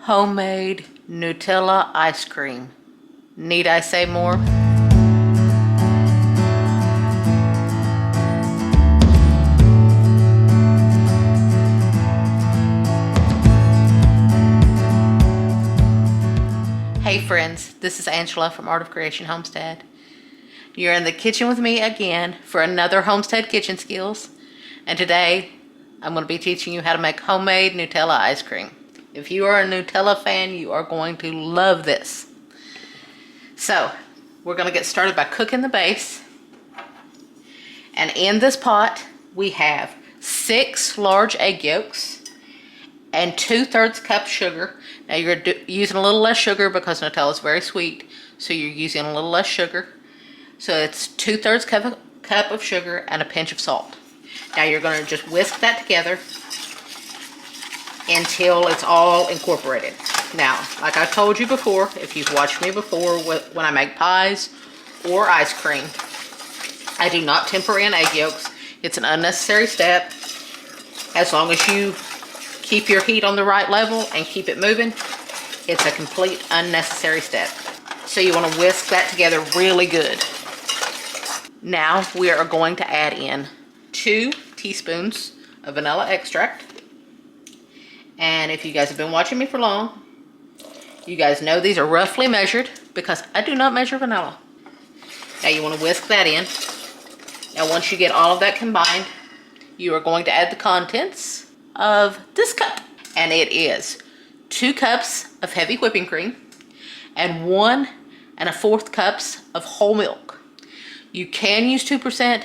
homemade Nutella ice cream. Need I say more? Hey friends, this is Angela from Art of Creation Homestead. You're in the kitchen with me again for another Homestead Kitchen Skills. And today, I'm going to be teaching you how to make homemade Nutella ice cream. If you are a Nutella fan, you are going to love this. So, we're going to get started by cooking the base. And in this pot, we have 6 large egg yolks and 2/3 cup sugar. Now you're using a little less sugar because Nutella is very sweet, so you're using a little less sugar. So it's 2/3 cup of sugar and a pinch of salt. Now you're going to just whisk that together until it's all incorporated. Now, like I told you before, if you've watched me before when I make pies or ice cream, I do not temper in egg yolks. It's an unnecessary step. As long as you keep your heat on the right level and keep it moving, it's a complete unnecessary step. So you want to whisk that together really good. Now we are going to add in 2 teaspoons of vanilla extract. And if you guys have been watching me for long, you guys know these are roughly measured because I do not measure vanilla. Now you want to whisk that in. Now once you get all of that combined, you are going to add the contents of this cup. And it is 2 cups of heavy whipping cream and 1 1/4 cups of whole milk. You can use 2%,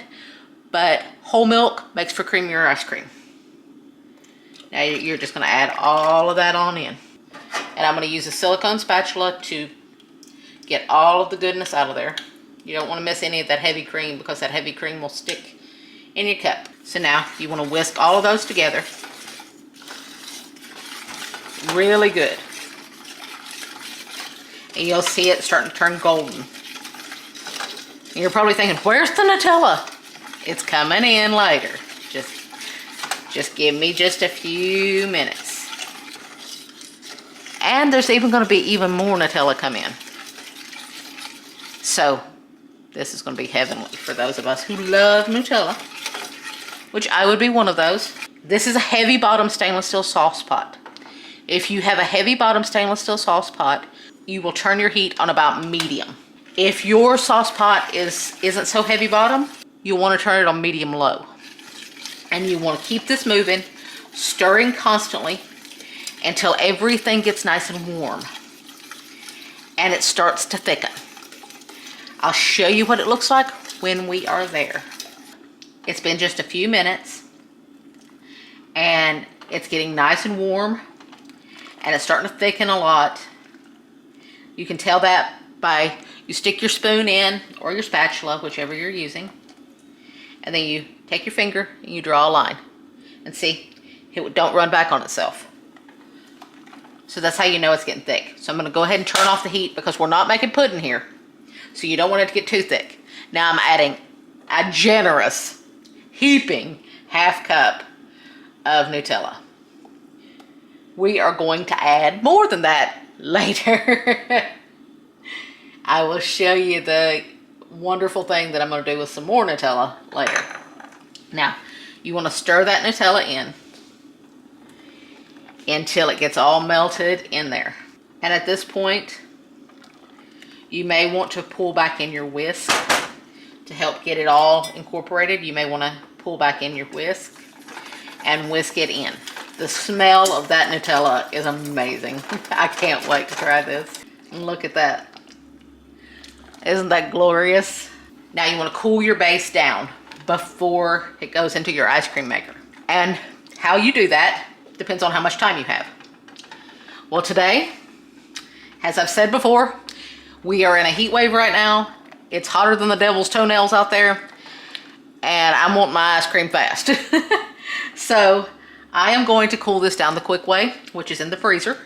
but whole milk makes for creamier ice cream. Now you're just going to add all of that on in. And I'm going to use a silicone spatula to get all of the goodness out of there. You don't want to miss any of that heavy cream because that heavy cream will stick in your cup. So now you want to whisk all of those together really good. And you'll see it starting to turn golden. And you're probably thinking, where's the Nutella? It's coming in later. Just give me just a few minutes. And there's even going to be even more Nutella come in. So, this is going to be heavenly for those of us who love Nutella, which I would be one of those. This is a heavy bottom stainless steel sauce pot. If you have a heavy bottom stainless steel sauce pot, you will turn your heat on about medium. If your sauce pot isn't so heavy bottom, you'll want to turn it on medium low. And you want to keep this moving, stirring constantly until everything gets nice and warm. And it starts to thicken. I'll show you what it looks like when we are there. It's been just a few minutes and it's getting nice and warm. And it's starting to thicken a lot. You can tell that by you stick your spoon in or your spatula, whichever you're using, and then you take your finger and you draw a line. And see, it don't run back on itself. So that's how you know it's getting thick. So I'm going to go ahead and turn off the heat because we're not making pudding here. So you don't want it to get too thick. Now I'm adding a generous, heaping 1/2 cup of Nutella. We are going to add more than that later. I will show you the wonderful thing that I'm going to do with some more Nutella later. Now, you want to stir that Nutella in until it gets all melted in there. And at this point, you may want to pull back in your whisk to help get it all incorporated. You may want to pull back in your whisk and whisk it in. The smell of that Nutella is amazing. I can't wait to try this. And look at that. Isn't that glorious? Now you want to cool your base down before it goes into your ice cream maker. And how you do that depends on how much time you have. Well, today, as I've said before, we are in a heat wave right now. It's hotter than the devil's toenails out there. And I want my ice cream fast. So I am going to cool this down the quick way, which is in the freezer.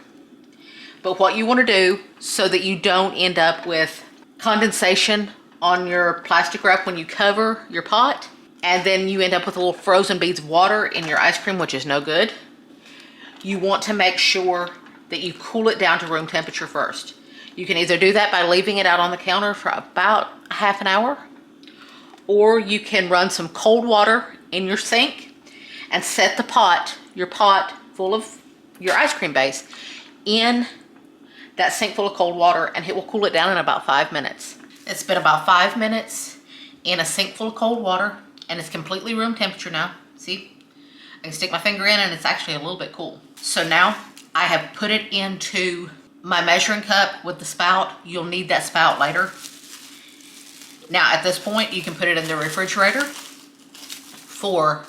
But what you want to do so that you don't end up with condensation on your plastic wrap when you cover your pot, and then you end up with little frozen beads of water in your ice cream, which is no good. You want to make sure that you cool it down to room temperature first. You can either do that by leaving it out on the counter for about half an hour, or you can run some cold water in your sink and set the pot, your pot full of your ice cream base, in that sink full of cold water, and it will cool it down in about 5 minutes. It's been about 5 minutes in a sink full of cold water, and it's completely room temperature now. See? I can stick my finger in and it's actually a little bit cool. So now I have put it into my measuring cup with the spout. You'll need that spout later. Now at this point, you can put it in the refrigerator for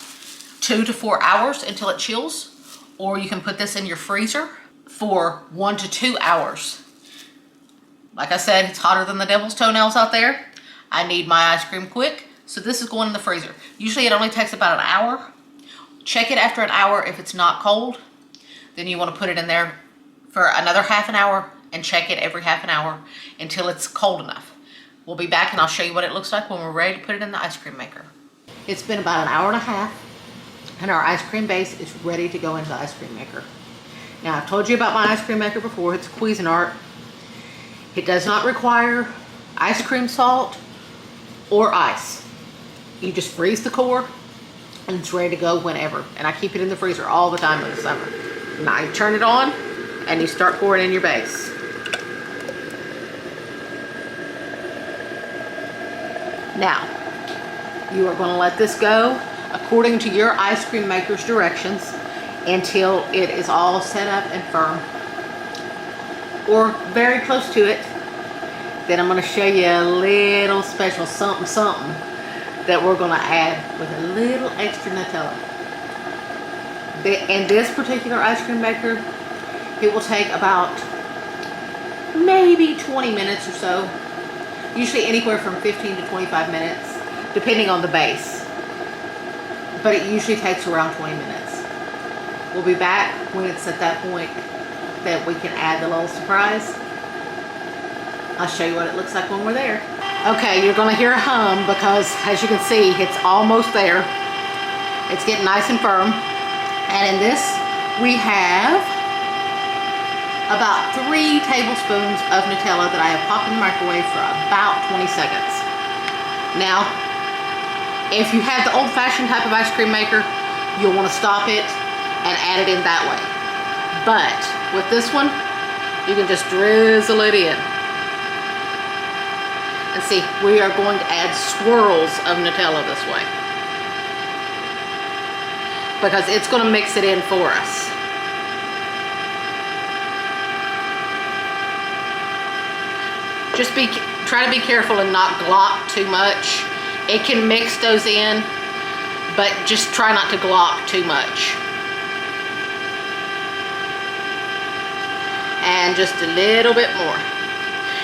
2 to 4 hours until it chills, or you can put this in your freezer for 1 to 2 hours. Like I said, it's hotter than the devil's toenails out there. I need my ice cream quick, so this is going in the freezer. Usually it only takes about an hour. Check it after an hour. If it's not cold, then you want to put it in there for another half an hour and check it every half an hour until it's cold enough. We'll be back and I'll show you what it looks like when we're ready to put it in the ice cream maker. It's been about an hour and a half and our ice cream base is ready to go into the ice cream maker. Now I've told you about my ice cream maker before. It's a Cuisinart. It does not require ice cream salt or ice. You just freeze the core and it's ready to go whenever. And I keep it in the freezer all the time in the summer. Now you turn it on and you start pouring in your base. Now, you are going to let this go according to your ice cream maker's directions until it is all set up and firm, or very close to it. Then I'm going to show you a little special something that we're going to add with a little extra Nutella. In this particular ice cream maker, it will take about maybe 20 minutes or so. Usually anywhere from 15 to 25 minutes, depending on the base. But it usually takes around 20 minutes. We'll be back when it's at that point that we can add the little surprise. I'll show you what it looks like when we're there. Okay, you're gonna hear a hum because as you can see, it's almost there. It's getting nice and firm. And in this, we have about 3 tablespoons of Nutella that I have popped in the microwave for about 20 seconds. Now, if you have the old-fashioned type of ice cream maker, you'll want to stop it and add it in that way. But with this one, you can just drizzle it in. And see, we are going to add swirls of Nutella this way, because it's going to mix it in for us. Just try to be careful and not glop too much. It can mix those in, but just try not to glop too much. And just a little bit more.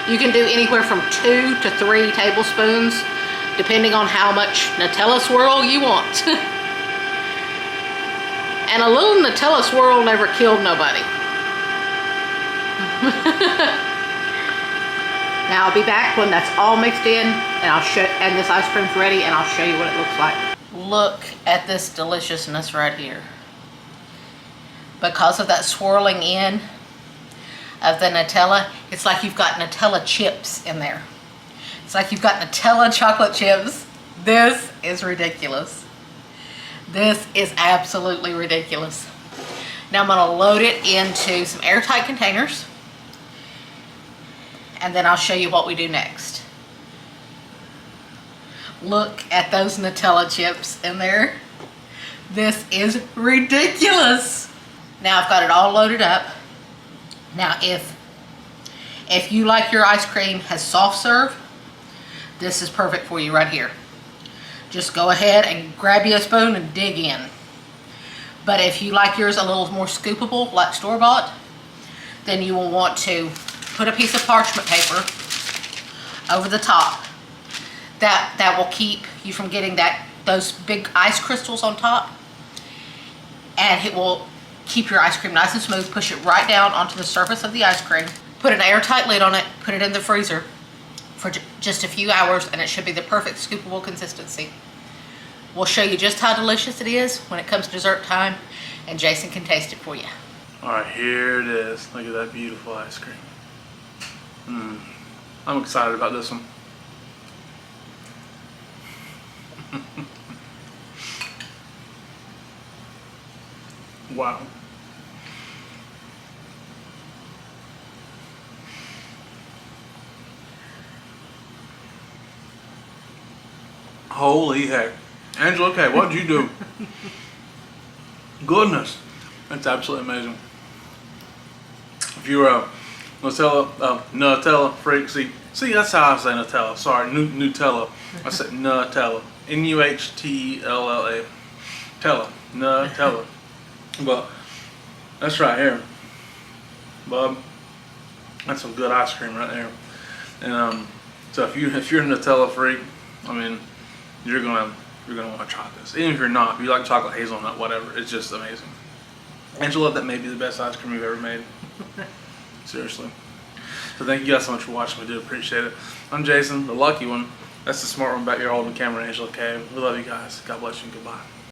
You can do anywhere from 2 to 3 tablespoons, depending on how much Nutella swirl you want. And a little Nutella swirl never killed nobody. Now I'll be back when that's all mixed in and this ice cream's ready, and I'll show you what it looks like. Look at this deliciousness right here. Because of that swirling in of the Nutella, it's like you've got Nutella chips in there. It's like you've got Nutella chocolate chips. This is ridiculous. This is absolutely ridiculous. Now I'm gonna load it into some airtight containers, and then I'll show you what we do next. Look at those Nutella chips in there. This is ridiculous. Now I've got it all loaded up. Now if you like your ice cream has soft serve, this is perfect for you right here. Just go ahead and grab you a spoon and dig in. But if you like yours a little more scoopable, like store-bought, then you will want to put a piece of parchment paper over the top. That will keep you from getting those big ice crystals on top, and it will keep your ice cream nice and smooth. Push it right down onto the surface of the ice cream. Put an airtight lid on it, put it in the freezer for just a few hours, and it should be the perfect scoopable consistency. We'll show you just how delicious it is when it comes to dessert time, and Jason can taste it for you. Alright, here it is. Look at that beautiful ice cream. I'm excited about this one. Wow. Holy heck. Angela, okay, what'd you do? Goodness. That's absolutely amazing. If you're a Nutella freak, see, that's how I say Nutella. Sorry, Nutella. I said Nutella. Nuhtella. Tella. Nutella. But that's right here, bub. That's some good ice cream right there. And so if you're a Nutella freak, I mean, you're gonna want to try this. Even if you're not, if you like chocolate hazelnut, whatever, it's just amazing. Angela, that may be the best ice cream we've ever made. Seriously. So thank you guys so much for watching. We do appreciate it. I'm Jason, the lucky one. That's the smart one back here holding the camera, Angela K. We love you guys. God bless you and goodbye.